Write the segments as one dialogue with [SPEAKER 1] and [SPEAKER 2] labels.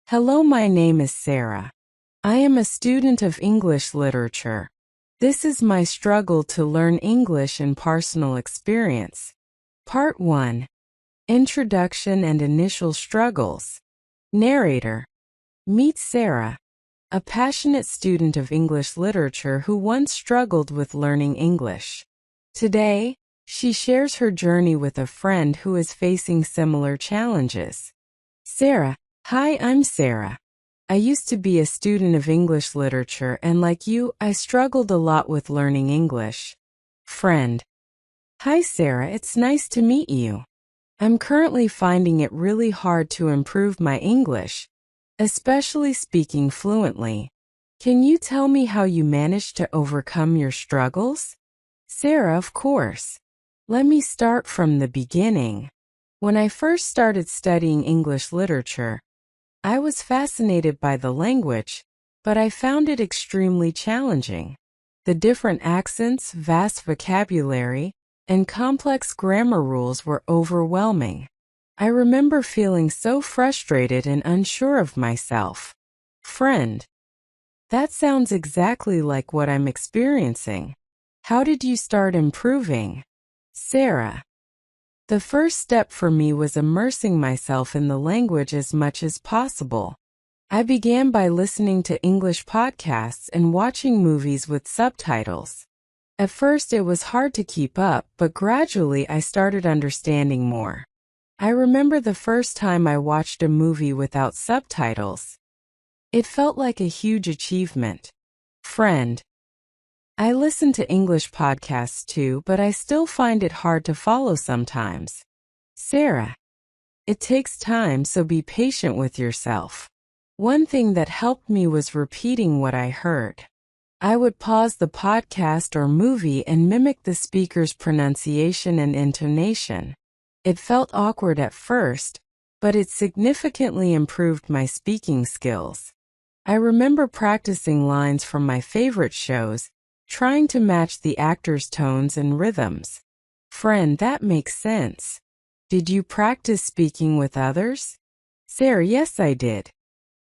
[SPEAKER 1] Hello, my name is Sarah. I am a student of English literature. This is my struggle to learn English and personal experience. Part 1. Introduction and Initial Struggles. Narrator. Meet Sarah, a passionate student of English literature who once struggled with learning English. Today, she shares her journey with a friend who is facing similar challenges. Sarah. Hi, I'm Sarah. I used to be a student of English literature and like you, I struggled a lot with learning English. Friend. Hi Sarah, it's nice to meet you. I'm currently finding it really hard to improve my English, especially speaking fluently. Can you tell me how you managed to overcome your struggles? Sarah, of course. Let me start from the beginning. When I first started studying English literature, I was fascinated by the language, but I found it extremely challenging. The different accents, vast vocabulary, and complex grammar rules were overwhelming. I remember feeling so frustrated and unsure of myself. Friend. That sounds exactly like what I'm experiencing. How did you start improving? Sarah. The first step for me was immersing myself in the language as much as possible. I began by listening to English podcasts and watching movies with subtitles. At first it was hard to keep up, but gradually I started understanding more. I remember the first time I watched a movie without subtitles. It felt like a huge achievement. Friend. I listen to English podcasts too, but I still find it hard to follow sometimes. Sarah. It takes time, so be patient with yourself. One thing that helped me was repeating what I heard. I would pause the podcast or movie and mimic the speaker's pronunciation and intonation. It felt awkward at first, but it significantly improved my speaking skills. I remember practicing lines from my favorite shows, trying to match the actors' tones and rhythms. Friend, that makes sense. Did you practice speaking with others? Sarah, yes, I did.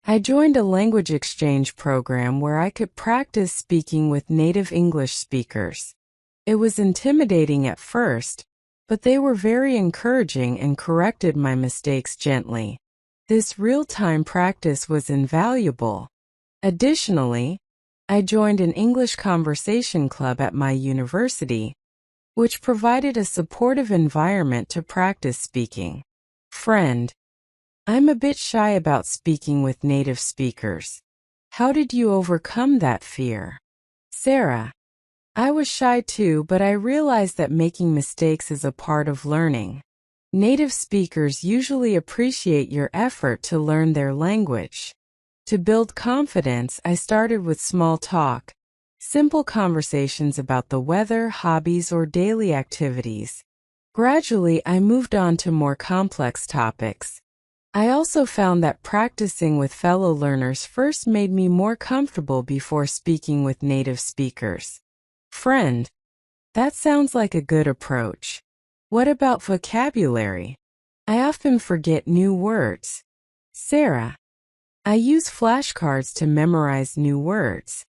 [SPEAKER 1] I joined a language exchange program where I could practice speaking with native English speakers. It was intimidating at first, but they were very encouraging and corrected my mistakes gently. This real-time practice was invaluable. Additionally, I joined an English conversation club at my university, which provided a supportive environment to practice speaking. Friend. I'm a bit shy about speaking with native speakers. How did you overcome that fear? Sarah. I was shy too, but I realized that making mistakes is a part of learning. Native speakers usually appreciate your effort to learn their language. To build confidence, I started with small talk, simple conversations about the weather, hobbies, or daily activities. Gradually, I moved on to more complex topics. I also found that practicing with fellow learners first made me more comfortable before speaking with native speakers. Friend. That sounds like a good approach. What about vocabulary? I often forget new words. Sarah. I use flashcards to memorize new words.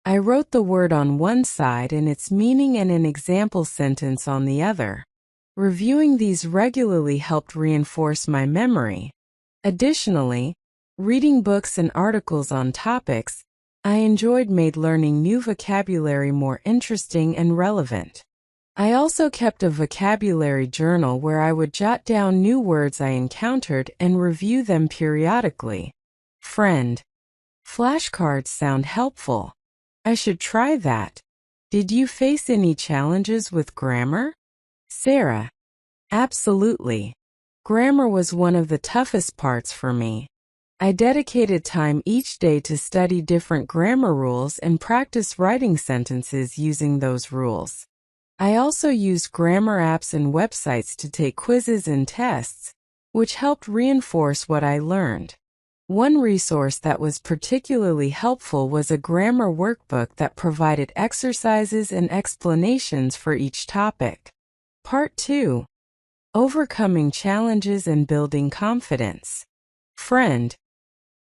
[SPEAKER 1] I wrote the word on one side and its meaning and an example sentence on the other. Reviewing these regularly helped reinforce my memory. Additionally, reading books and articles on topics I enjoyed made learning new vocabulary more interesting and relevant. I also kept a vocabulary journal where I would jot down new words I encountered and review them periodically. Friend. Flashcards sound helpful. I should try that. Did you face any challenges with grammar? Sarah. Absolutely. Grammar was one of the toughest parts for me. I dedicated time each day to study different grammar rules and practice writing sentences using those rules. I also used grammar apps and websites to take quizzes and tests, which helped reinforce what I learned. One resource that was particularly helpful was a grammar workbook that provided exercises and explanations for each topic. Part 2. Overcoming challenges and building confidence. Friend.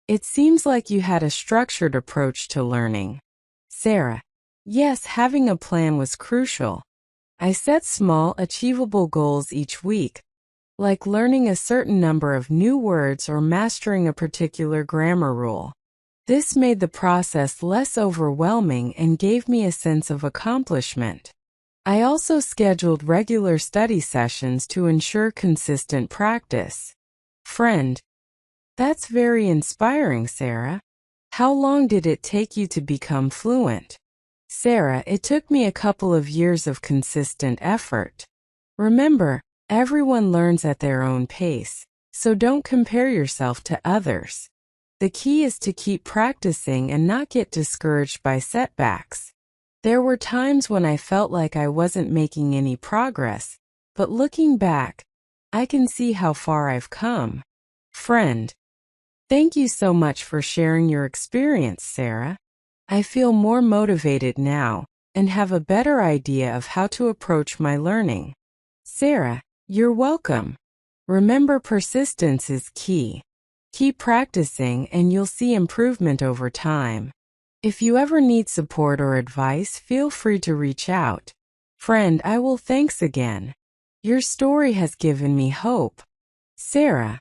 [SPEAKER 1] It seems like you had a structured approach to learning. Sarah. Yes, having a plan was crucial. I set small, achievable goals each week, like learning a certain number of new words or mastering a particular grammar rule. This made the process less overwhelming and gave me a sense of accomplishment. I also scheduled regular study sessions to ensure consistent practice. Friend. That's very inspiring, Sarah. How long did it take you to become fluent? Sarah, it took me a couple of years of consistent effort. Remember, everyone learns at their own pace, so don't compare yourself to others. The key is to keep practicing and not get discouraged by setbacks. There were times when I felt like I wasn't making any progress, but looking back, I can see how far I've come. Friend. Thank you so much for sharing your experience, Sarah. I feel more motivated now and have a better idea of how to approach my learning. Sarah, you're welcome. Remember, persistence is key. Keep practicing and you'll see improvement over time. If you ever need support or advice, feel free to reach out. Friend, thanks again. Your story has given me hope. Sarah.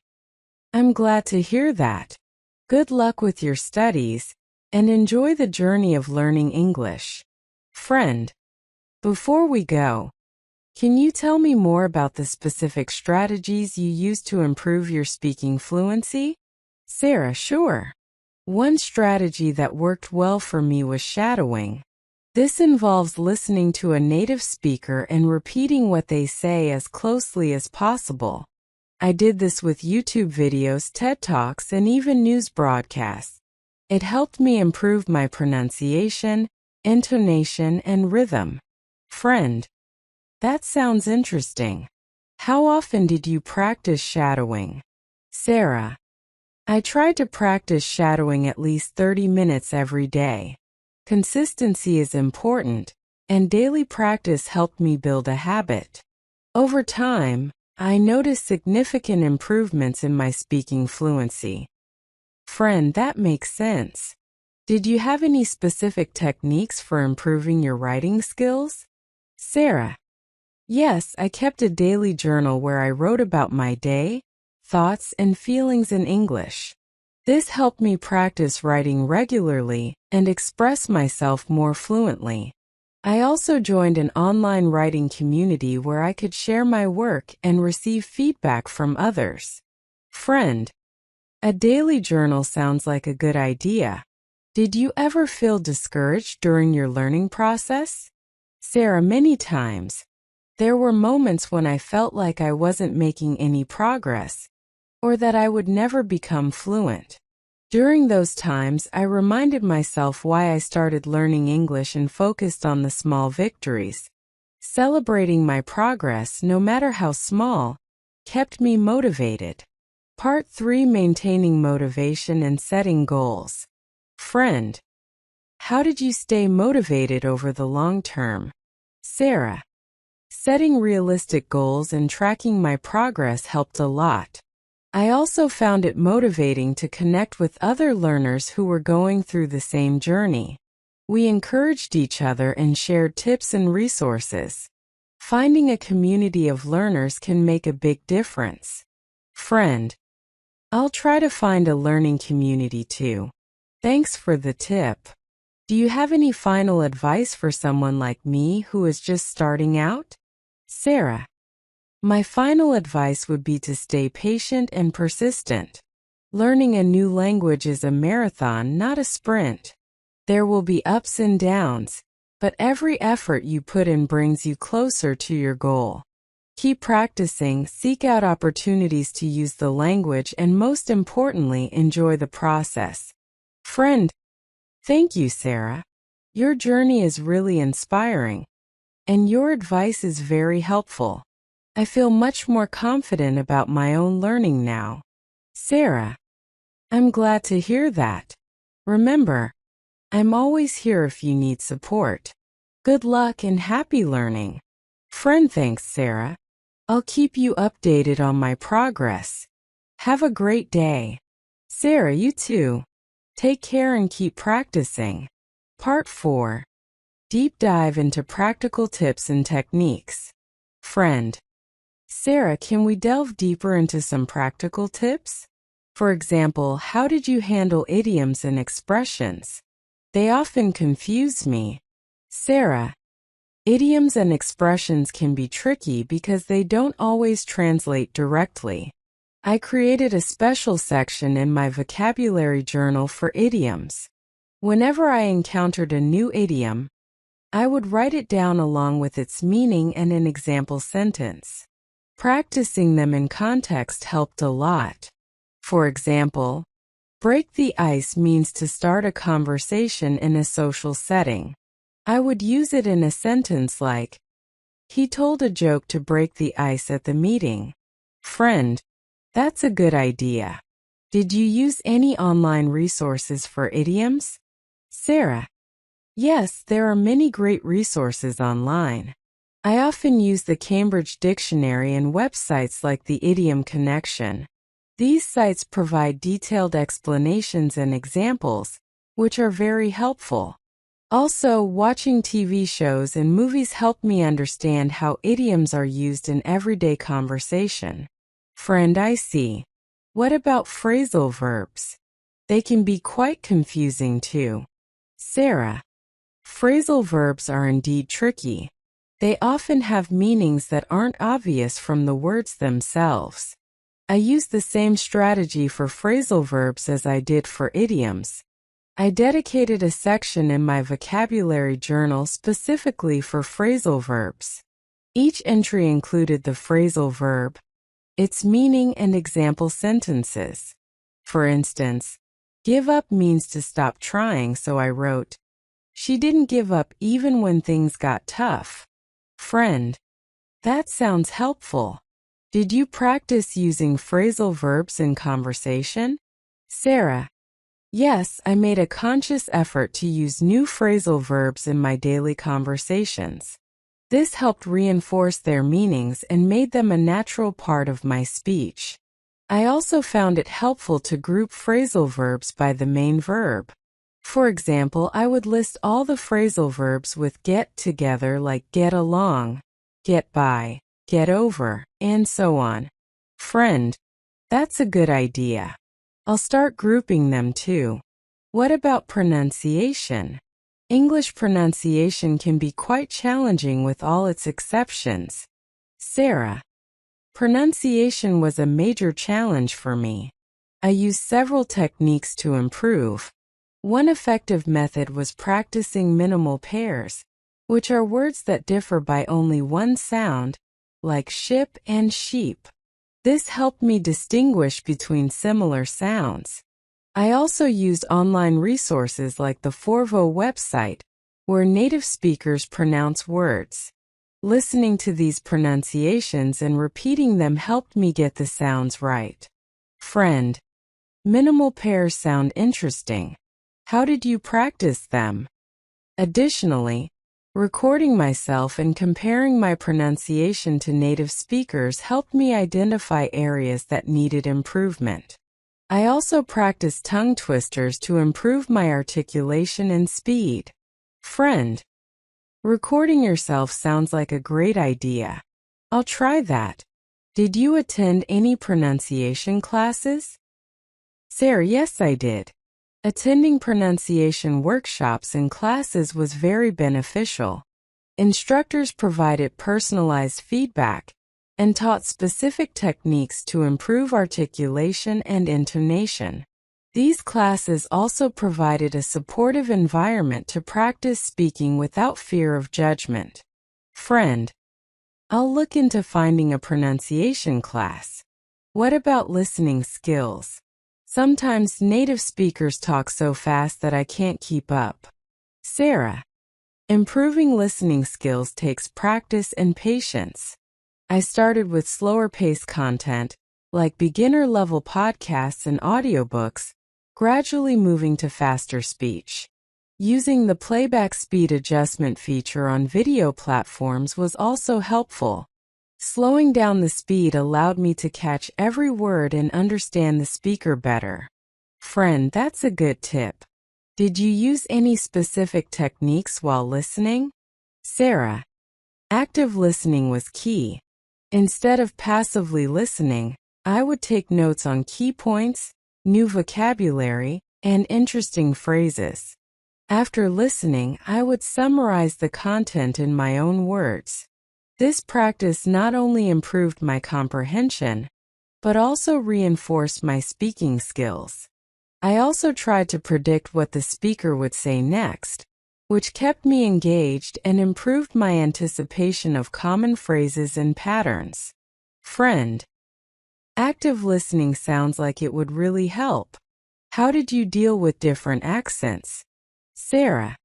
[SPEAKER 1] I'm glad to hear that. Good luck with your studies, and enjoy the journey of learning English. Friend. Before we go, can you tell me more about the specific strategies you use to improve your speaking fluency? Sarah, sure. One strategy that worked well for me was shadowing. This involves listening to a native speaker and repeating what they say as closely as possible. I did this with YouTube videos, TED Talks, and even news broadcasts. It helped me improve my pronunciation, intonation, and rhythm. Friend. That sounds interesting. How often did you practice shadowing? Sarah. I tried to practice shadowing at least 30 minutes every day. Consistency is important, and daily practice helped me build a habit. Over time, I noticed significant improvements in my speaking fluency. Friend, that makes sense. Did you have any specific techniques for improving your writing skills? Sarah. Yes, I kept a daily journal where I wrote about my day, thoughts, and feelings in English. This helped me practice writing regularly and express myself more fluently. I also joined an online writing community where I could share my work and receive feedback from others. Friend. A daily journal sounds like a good idea. Did you ever feel discouraged during your learning process? Sarah, many times. There were moments when I felt like I wasn't making any progress, or that I would never become fluent. During those times, I reminded myself why I started learning English and focused on the small victories. Celebrating my progress, no matter how small, kept me motivated. Part 3: Maintaining motivation and setting goals. Friend. How did you stay motivated over the long term? Sarah. Setting realistic goals and tracking my progress helped a lot. I also found it motivating to connect with other learners who were going through the same journey. We encouraged each other and shared tips and resources. Finding a community of learners can make a big difference. Friend. I'll try to find a learning community too. Thanks for the tip. Do you have any final advice for someone like me who is just starting out? Sarah. My final advice would be to stay patient and persistent. Learning a new language is a marathon, not a sprint. There will be ups and downs, but every effort you put in brings you closer to your goal. Keep practicing, seek out opportunities to use the language, and most importantly, enjoy the process. Friend. Thank you, Sarah. Your journey is really inspiring, and your advice is very helpful. I feel much more confident about my own learning now. Sarah. I'm glad to hear that. Remember, I'm always here if you need support. Good luck and happy learning. Friend. Thanks, Sarah. I'll keep you updated on my progress. Have a great day. Sarah, you too. Take care and keep practicing. Part 4. Deep dive into practical tips and techniques. Friend. Sarah, can we delve deeper into some practical tips? For example, how did you handle idioms and expressions? They often confuse me. Sarah. Idioms and expressions can be tricky because they don't always translate directly. I created a special section in my vocabulary journal for idioms. Whenever I encountered a new idiom, I would write it down along with its meaning and an example sentence. Practicing them in context helped a lot. For example, break the ice means to start a conversation in a social setting. I would use it in a sentence like, he told a joke to break the ice at the meeting. Friend, that's a good idea. Did you use any online resources for idioms? Sarah, yes, there are many great resources online. I often use the Cambridge Dictionary and websites like the Idiom Connection. These sites provide detailed explanations and examples, which are very helpful. Also, watching TV shows and movies help me understand how idioms are used in everyday conversation. Friend, I see. What about phrasal verbs? They can be quite confusing too. Sarah, phrasal verbs are indeed tricky. They often have meanings that aren't obvious from the words themselves. I use the same strategy for phrasal verbs as I did for idioms. I dedicated a section in my vocabulary journal specifically for phrasal verbs. Each entry included the phrasal verb, its meaning, and example sentences. For instance, give up means to stop trying, so I wrote, she didn't give up even when things got tough. Friend, that sounds helpful. Did you practice using phrasal verbs in conversation? Sarah, yes, I made a conscious effort to use new phrasal verbs in my daily conversations. This helped reinforce their meanings and made them a natural part of my speech. I also found it helpful to group phrasal verbs by the main verb. For example, I would list all the phrasal verbs with get together, like get along, get by, get over, and so on. Friend, that's a good idea. I'll start grouping them too. What about pronunciation? English pronunciation can be quite challenging with all its exceptions. Sarah, pronunciation was a major challenge for me. I used several techniques to improve. One effective method was practicing minimal pairs, which are words that differ by only one sound, like ship and sheep. This helped me distinguish between similar sounds. I also used online resources like the Forvo website, where native speakers pronounce words. Listening to these pronunciations and repeating them helped me get the sounds right. Friend, minimal pairs sound interesting. How did you practice them? Additionally, recording myself and comparing my pronunciation to native speakers helped me identify areas that needed improvement. I also practiced tongue twisters to improve my articulation and speed. Friend, recording yourself sounds like a great idea. I'll try that. Did you attend any pronunciation classes? Sarah, yes, I did. Attending pronunciation workshops and classes was very beneficial. Instructors provided personalized feedback and taught specific techniques to improve articulation and intonation. These classes also provided a supportive environment to practice speaking without fear of judgment. Friend, I'll look into finding a pronunciation class. What about listening skills? Sometimes native speakers talk so fast that I can't keep up. Sarah, improving listening skills takes practice and patience. I started with slower-paced content, like beginner-level podcasts and audiobooks, gradually moving to faster speech. Using the playback speed adjustment feature on video platforms was also helpful. Slowing down the speed allowed me to catch every word and understand the speaker better. Friend, that's a good tip. Did you use any specific techniques while listening? Sarah, active listening was key. Instead of passively listening, I would take notes on key points, new vocabulary, and interesting phrases. After listening, I would summarize the content in my own words. This practice not only improved my comprehension, but also reinforced my speaking skills. I also tried to predict what the speaker would say next, which kept me engaged and improved my anticipation of common phrases and patterns. Friend, active listening sounds like it would really help. How did you deal with different accents? Sarah,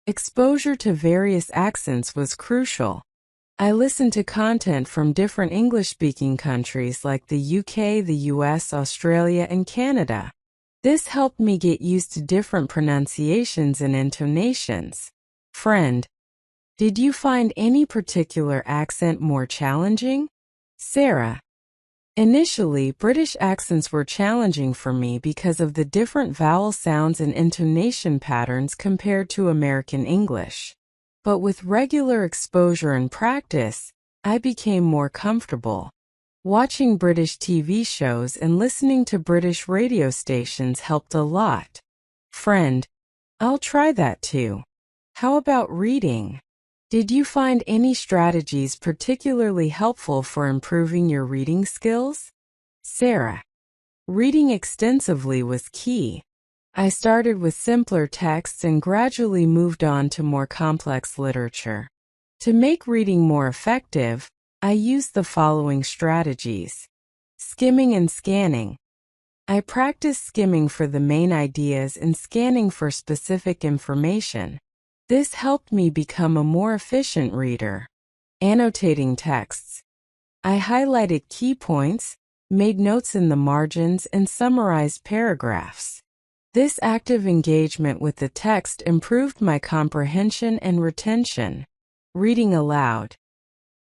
[SPEAKER 1] exposure to various accents was crucial. I listened to content from different English-speaking countries like the UK, the US, Australia, and Canada. This helped me get used to different pronunciations and intonations. Friend, did you find any particular accent more challenging? Sarah, initially, British accents were challenging for me because of the different vowel sounds and intonation patterns compared to American English. But with regular exposure and practice, I became more comfortable. Watching British TV shows and listening to British radio stations helped a lot. Friend, I'll try that too. How about reading? Did you find any strategies particularly helpful for improving your reading skills? Sarah, reading extensively was key. I started with simpler texts and gradually moved on to more complex literature. To make reading more effective, I used the following strategies. Skimming and scanning. I practiced skimming for the main ideas and scanning for specific information. This helped me become a more efficient reader. Annotating texts. I highlighted key points, made notes in the margins, and summarized paragraphs. This active engagement with the text improved my comprehension and retention. Reading aloud.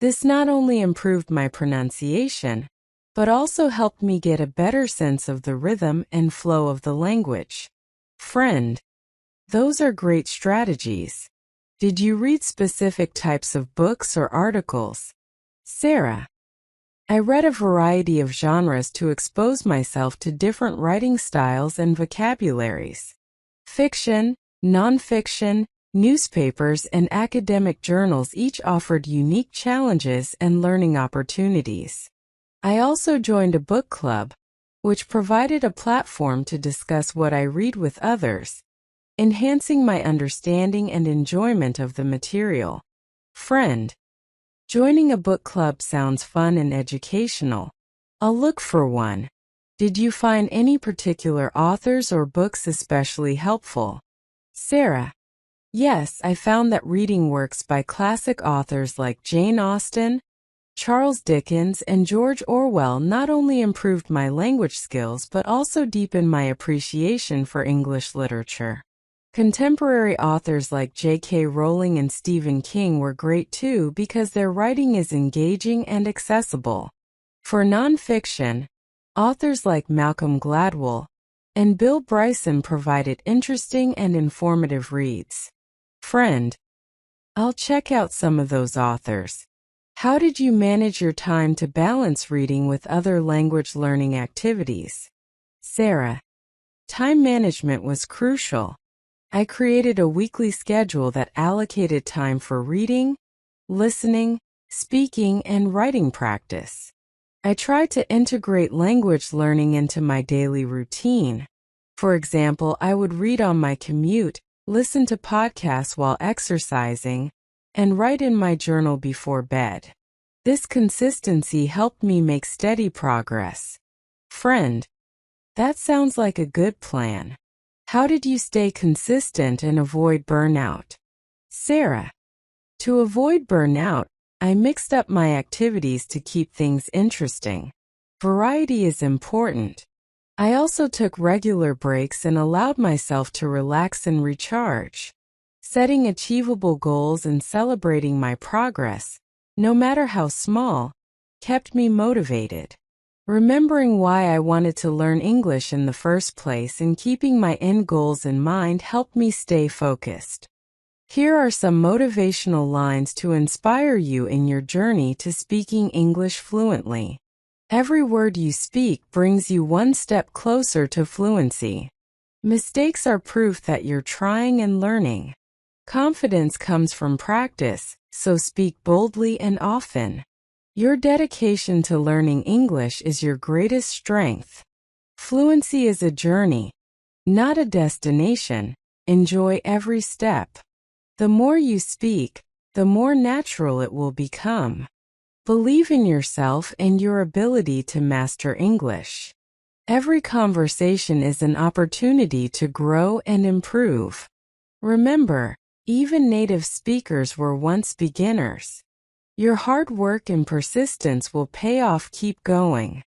[SPEAKER 1] This not only improved my pronunciation, but also helped me get a better sense of the rhythm and flow of the language. Friend, those are great strategies. Did you read specific types of books or articles? Sarah, I read a variety of genres to expose myself to different writing styles and vocabularies. Fiction, nonfiction, newspapers, and academic journals each offered unique challenges and learning opportunities. I also joined a book club, which provided a platform to discuss what I read with others, enhancing my understanding and enjoyment of the material. Friend, joining a book club sounds fun and educational. I'll look for one. Did you find any particular authors or books especially helpful? Sarah, yes, I found that reading works by classic authors like Jane Austen, Charles Dickens, and George Orwell not only improved my language skills but also deepened my appreciation for English literature. Contemporary authors like J.K. Rowling and Stephen King were great too because their writing is engaging and accessible. For nonfiction, authors like Malcolm Gladwell and Bill Bryson provided interesting and informative reads. Friend, I'll check out some of those authors. How did you manage your time to balance reading with other language learning activities? Sarah, time management was crucial. I created a weekly schedule that allocated time for reading, listening, speaking, and writing practice. I tried to integrate language learning into my daily routine. For example, I would read on my commute, listen to podcasts while exercising, and write in my journal before bed. This consistency helped me make steady progress. Friend, that sounds like a good plan. How did you stay consistent and avoid burnout? Sarah, to avoid burnout, I mixed up my activities to keep things interesting. Variety is important. I also took regular breaks and allowed myself to relax and recharge. Setting achievable goals and celebrating my progress, no matter how small, kept me motivated. Remembering why I wanted to learn English in the first place and keeping my end goals in mind helped me stay focused. Here are some motivational lines to inspire you in your journey to speaking English fluently. Every word you speak brings you one step closer to fluency. Mistakes are proof that you're trying and learning. Confidence comes from practice, so speak boldly and often. Your dedication to learning English is your greatest strength. Fluency is a journey, not a destination. Enjoy every step. The more you speak, the more natural it will become. Believe in yourself and your ability to master English. Every conversation is an opportunity to grow and improve. Remember, even native speakers were once beginners. Your hard work and persistence will pay off. Keep going.